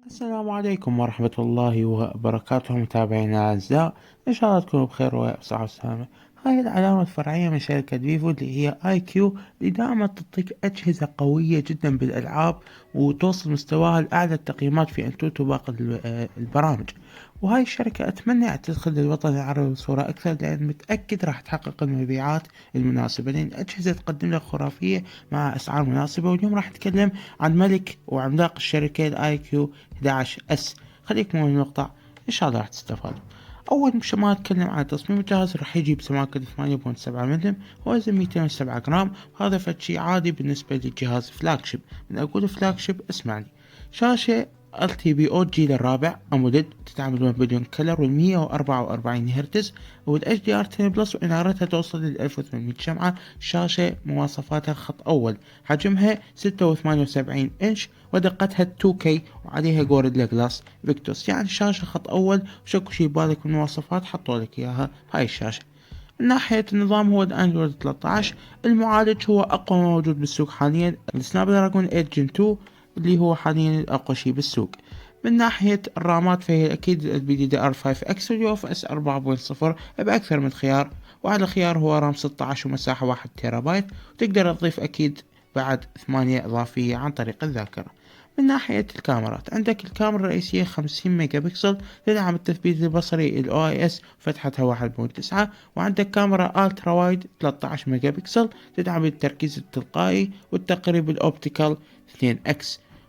السلام عليكم ورحمة الله وبركاته متابعينا الأعزاء، إن شاء الله تكونوا بخير وبصحة وسلامة. هاي العلامة الفرعية من شركة فيفو اللي هي اي كيو، اللي دائما تعطيك أجهزة قوية جدا بالألعاب وتوصل مستواها لأعلى التقييمات في أنتوتو باقي البرامج. وهاي الشركة أتمنى تدخل للوطن العربي بصورة أكثر، لأن متأكد راح تحقق المبيعات المناسبة، لأن الأجهزة تقدم لك خرافية مع أسعار مناسبة. واليوم راح نتكلم عن ملك وعملاق الشركة الاي كيو 11 اس. خليكم من المقطع، ان شاء الله راح تستفادوا. اول مش ما اتكلم عن تصميم الجهاز، راح يجي بسماكة 8.7 ملم ووزن 207 جرام، وهذا فشي عادي بالنسبة للجهاز فلاج شيب. من اقول فلاج شيب اسمعني. شاشة LTPO الجيل الرابع أموليد، تتعامل 1 بليون كلر وال 144 هرتز وال HDR 10 بلس، وإنارتها توصل لل 1800 شمعة. شاشة مواصفاتها خط أول، حجمها 6.78 إنش، ودقتها 2K، وعليها جوريلا جلاس فيكتوس. يعني شاشة خط أول، وشكو شي بالك من المواصفات حطوا لك إياها هاي الشاشة. من ناحية النظام هو الأندرويد 13. المعالج هو أقوى ما موجود بالسوق حاليا، السناب دراجون 8 جن 2 اللي هو حاليا أقوى شي بالسوق. من ناحية الرامات فهي أكيد البي دي دي ار 5 اكس واليو اف اس 4.0 بأكثر من خيار، وعلى خيار هو رام 16 ومساحة 1 تيرا بايت، وتقدر تضيف أكيد بعد 8 إضافية عن طريق الذاكرة. من ناحية الكاميرات عندك الكاميرا الرئيسية 50 ميجا بكسل، تدعم التثبيت البصري ال OIS فتحتها 1.9، وعندك كاميرا الترا وايد 13 ميجا بكسل تدعم التركيز التلقائي والتقريب الأوبتيكال 2x،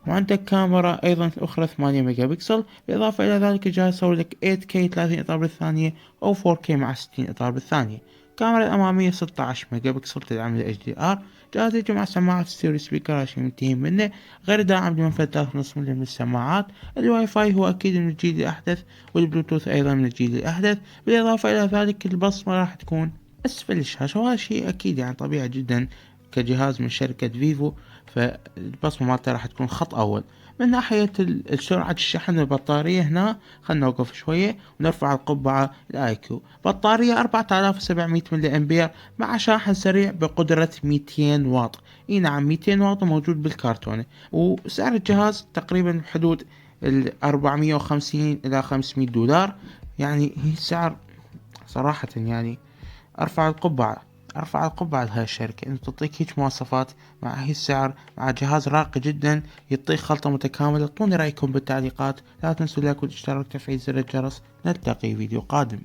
وعندك كاميرا أيضا أخرى 8 ميجا بكسل. بالإضافة إلى ذلك الجهاز يصور لك 8K 30 إطار بالثانية أو 4K مع 60 إطار بالثانية. الكاميرا الأمامية 16 ميجا بكسل تدعم ال HDR. جهاز يجي مع سماعات ستيريو سبيكر عشان منتهي منه، غير داعم لمنفذ 3.5 ملم من السماعات. الواي فاي هو أكيد من الجيل الأحدث، والبلوتوث أيضا من الجيل الأحدث. بالإضافة إلى ذلك البصمة راح تكون أسفل الشاشة، وهذا شيء أكيد يعني طبيعي جدا كجهاز من شركة فيفو، فالبصمة مالته راح تكون خط أول. من ناحية سرعة الشحن البطارية هنا، خلنا نوقف شوية ونرفع القبعة الاي كيو. بطارية 4700 ملي امبير مع شاحن سريع بقدرة 200 واط. اي نعم 200 واط موجود بالكرتونة. وسعر الجهاز تقريبا بحدود ال 450 إلى 500 دولار. يعني هي سعر صراحة يعني ارفع القبعة، ارفع القبعة لهاي الشركة انه تعطيك هيج مواصفات مع هي السعر، مع جهاز راقي جدا يعطيك خلطة متكاملة. اعطوني رأيكم بالتعليقات، لا تنسوا اللايك والاشتراك وتفعيل زر الجرس. نلتقي فيديو قادم.